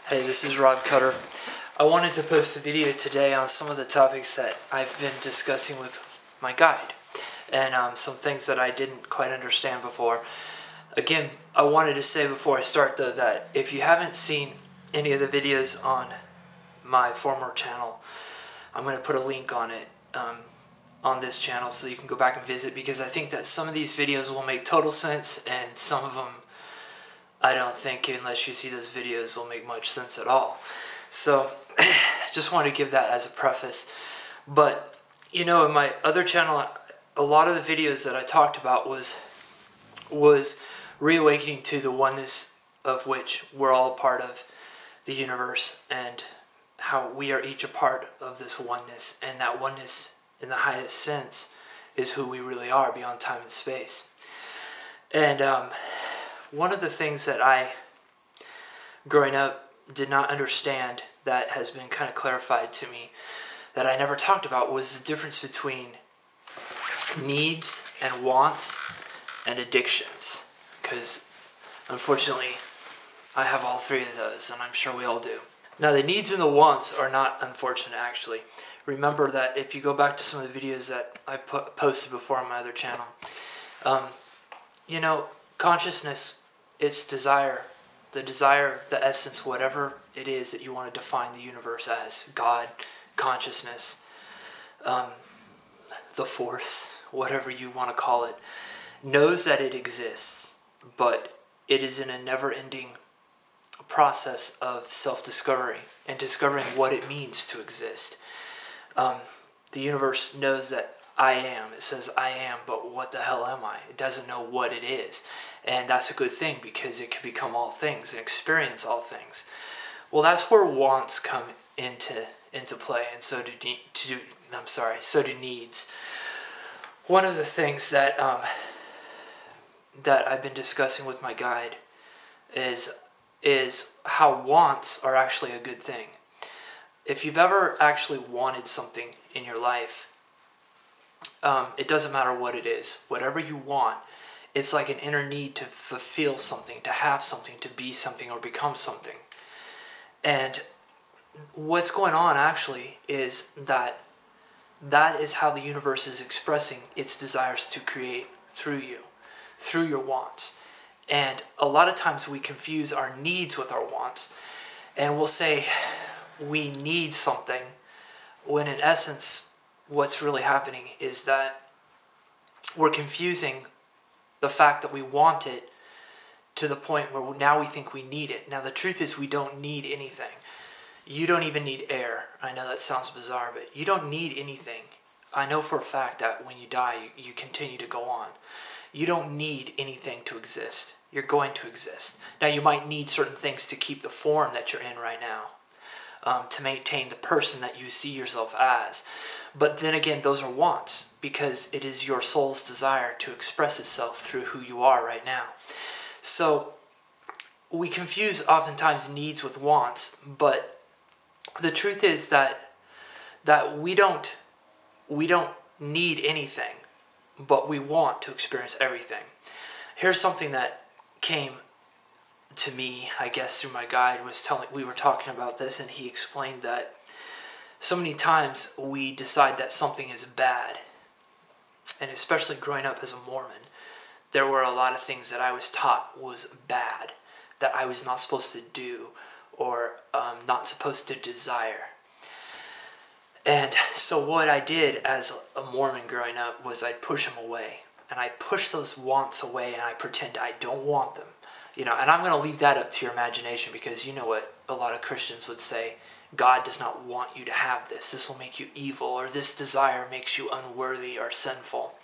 Hey, this is Rob Cutter. I wanted to post a video today on some of the topics that I've been discussing with my guide and some things that I didn't quite understand before. Again, I wanted to say before I start though that if you haven't seen any of the videos on my former channel, I'm going to put a link on it on this channel so you can go back and visit, because I think that some of these videos will make total sense and some of them I don't think, unless you see those videos, will make much sense at all. So, I just want to give that as a preface. But, you know, in my other channel, a lot of the videos that I talked about was reawakening to the oneness of which we're all a part of the universe, and how we are each a part of this oneness, and that oneness in the highest sense is who we really are beyond time and space. And one of the things that I, growing up, did not understand that has been kind of clarified to me that I never talked about was the difference between needs and wants and addictions. Because, unfortunately, I have all three of those, and I'm sure we all do. Now, the needs and the wants are not unfortunate, actually. Remember that if you go back to some of the videos that I posted before on my other channel, you know, consciousness, its desire, the desire, the essence, whatever it is that you want to define the universe as, God, consciousness, the force, whatever you want to call it, knows that it exists, but it is in a never-ending process of self-discovery and discovering what it means to exist. The universe knows that I am. It says I am, but what the hell am I? It doesn't know what it is. And that's a good thing, because it can become all things and experience all things. Well, that's where wants come into play, and so do needs. One of the things that that I've been discussing with my guide is how wants are actually a good thing. If you've ever actually wanted something in your life, it doesn't matter what it is. Whatever you want, it's like an inner need to fulfill something, to have something, to be something, or become something. And what's going on actually is that is how the universe is expressing its desires to create through you, through your wants. And a lot of times we confuse our needs with our wants, and we'll say we need something, when in essence what's really happening is that we're confusing the fact that we want it to the point where now we think we need it. Now the truth is we don't need anything. You don't even need air. I know that sounds bizarre, but you don't need anything. I know for a fact that when you die, you continue to go on. You don't need anything to exist. You're going to exist. Now you might need certain things to keep the form that you're in right now, to maintain the person that you see yourself as. But then again, those are wants, because it is your soul's desire to express itself through who you are right now. So we confuse oftentimes needs with wants, but the truth is that we don't need anything, but we want to experience everything. Here's something that came to me, I guess, through my guide. We were talking about this, and he explained that so many times we decide that something is bad. And especially growing up as a Mormon, there were a lot of things that I was taught was bad, that I was not supposed to do, or not supposed to desire. And so what I did as a Mormon growing up was I'd push them away. And I'd push those wants away, and I'd pretend I don't want them. You know, and I'm going to leave that up to your imagination, because you know what a lot of Christians would say: God does not want you to have this. This will make you evil, or this desire makes you unworthy or sinful.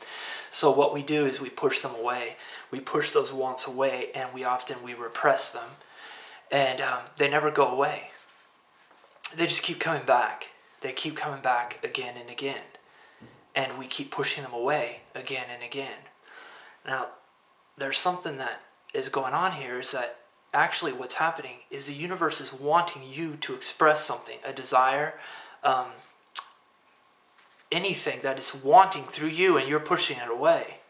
So what we do is we push them away. We push those wants away, and we repress them, and they never go away. They just keep coming back. They keep coming back again and again, and we keep pushing them away again and again. Now, there's something that is going on here, is that actually what's happening is the universe is wanting you to express something, a desire, anything that is wanting through you, and you're pushing it away.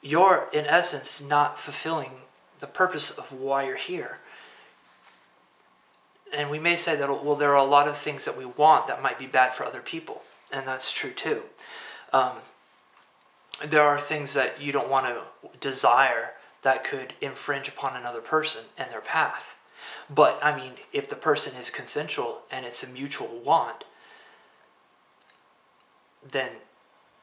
You're, in essence, not fulfilling the purpose of why you're here. And we may say that, well, there are a lot of things that we want that might be bad for other people. And that's true too. There are things that you don't want to desire that could infringe upon another person and their path. But, I mean, if the person is consensual and it's a mutual want, then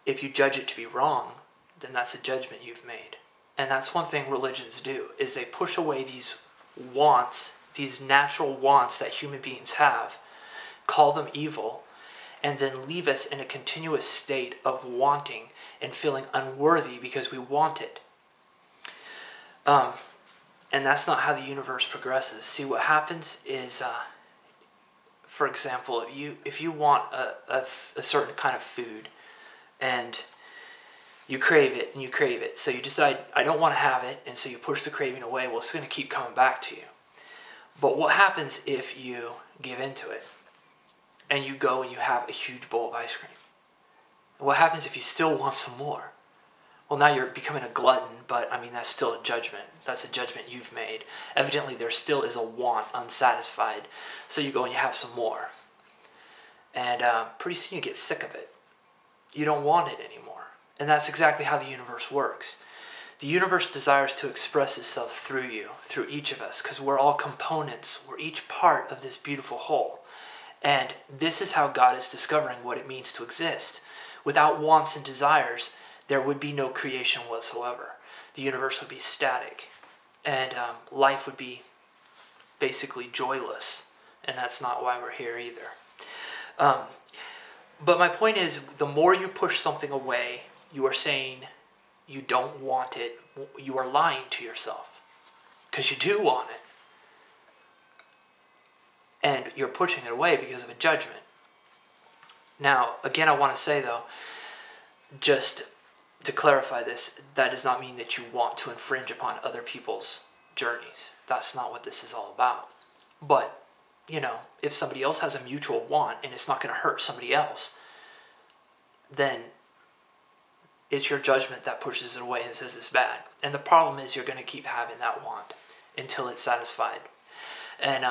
if you judge it to be wrong, then that's a judgment you've made. And that's one thing religions do, is they push away these wants, these natural wants that human beings have, call them evil, and then leave us in a continuous state of wanting and feeling unworthy because we want it. And that's not how the universe progresses. See, what happens is, for example, if you want a certain kind of food, and you crave it, and you crave it, so you decide, I don't want to have it, and so you push the craving away, well, it's going to keep coming back to you. But what happens if you give into it, and you go and you have a huge bowl of ice cream? What happens if you still want some more? Well, now you're becoming a glutton, but I mean, that's still a judgment. That's a judgment you've made. Evidently, there still is a want unsatisfied, so you go and you have some more. And pretty soon you get sick of it. You don't want it anymore. And that's exactly how the universe works. The universe desires to express itself through you, through each of us, because we're all components. We're each part of this beautiful whole. And this is how God is discovering what it means to exist. Without wants and desires, there would be no creation whatsoever. The universe would be static. And life would be basically joyless. And that's not why we're here either. But my point is, the more you push something away, you are saying you don't want it. You are lying to yourself. Because you do want it. And you're pushing it away because of a judgment. Now, again, I want to say, though, just to clarify this, that does not mean that you want to infringe upon other people's journeys. That's not what this is all about. But, you know, if somebody else has a mutual want and it's not going to hurt somebody else, then it's your judgment that pushes it away and says it's bad. And the problem is you're going to keep having that want until it's satisfied. And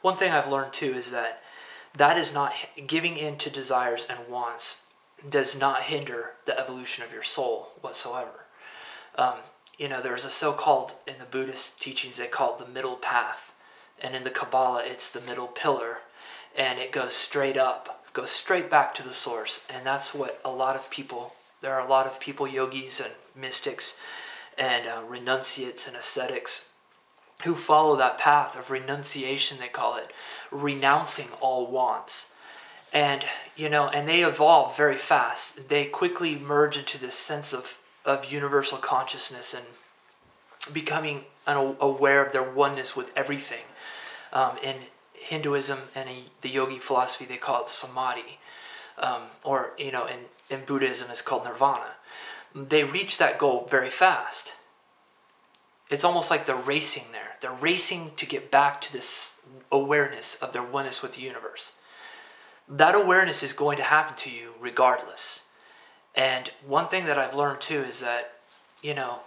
one thing I've learned too is that is not giving in to desires and wants does not hinder the evolution of your soul whatsoever. You know, there's a so-called, in the Buddhist teachings, they call it the middle path. And in the Kabbalah, it's the middle pillar. And it goes straight up, goes straight back to the source. And that's what there are a lot of people, yogis and mystics and renunciates and ascetics, who follow that path of renunciation, they call it, renouncing all wants. And, you know, and they evolve very fast. They quickly merge into this sense of universal consciousness and becoming aware of their oneness with everything. In Hinduism and in the yogi philosophy, they call it samadhi. Or, you know, in Buddhism, it's called nirvana. They reach that goal very fast. It's almost like they're racing there. They're racing to get back to this awareness of their oneness with the universe. That awareness is going to happen to you regardless. And one thing that I've learned too is that, you know,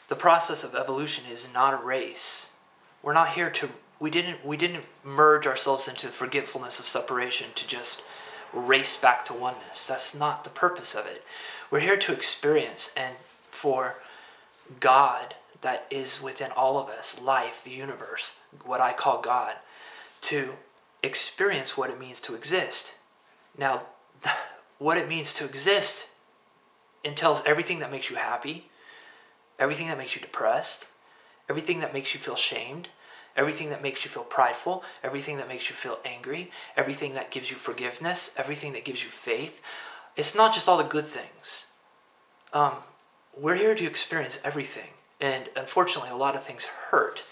the process of evolution is not a race. We're not here to, we didn't merge ourselves into forgetfulness of separation to just race back to oneness. That's not the purpose of it. We're here to experience, and for God that is within all of us, life, the universe, what I call God, to experience what it means to exist. Now, what it means to exist entails everything that makes you happy, everything that makes you depressed, everything that makes you feel shamed, everything that makes you feel prideful, everything that makes you feel angry, everything that gives you forgiveness, everything that gives you faith. It's not just all the good things. We're here to experience everything. And unfortunately, a lot of things hurt,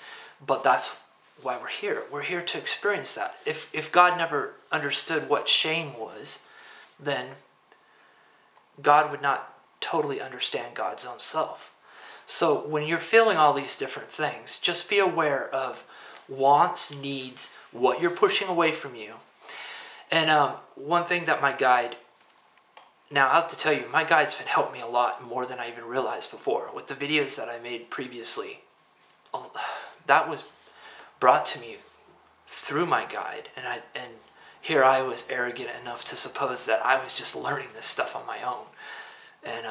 but that's why we're here. We're here to experience that. If God never understood what shame was, then God would not totally understand God's own self. So when you're feeling all these different things, just be aware of wants, needs, what you're pushing away from you. And one thing that my guide, now I have to tell you, my guide's been helping me a lot more than I even realized before. With the videos that I made previously, that was brought to me through my guide, and here I was arrogant enough to suppose that I was just learning this stuff on my own. And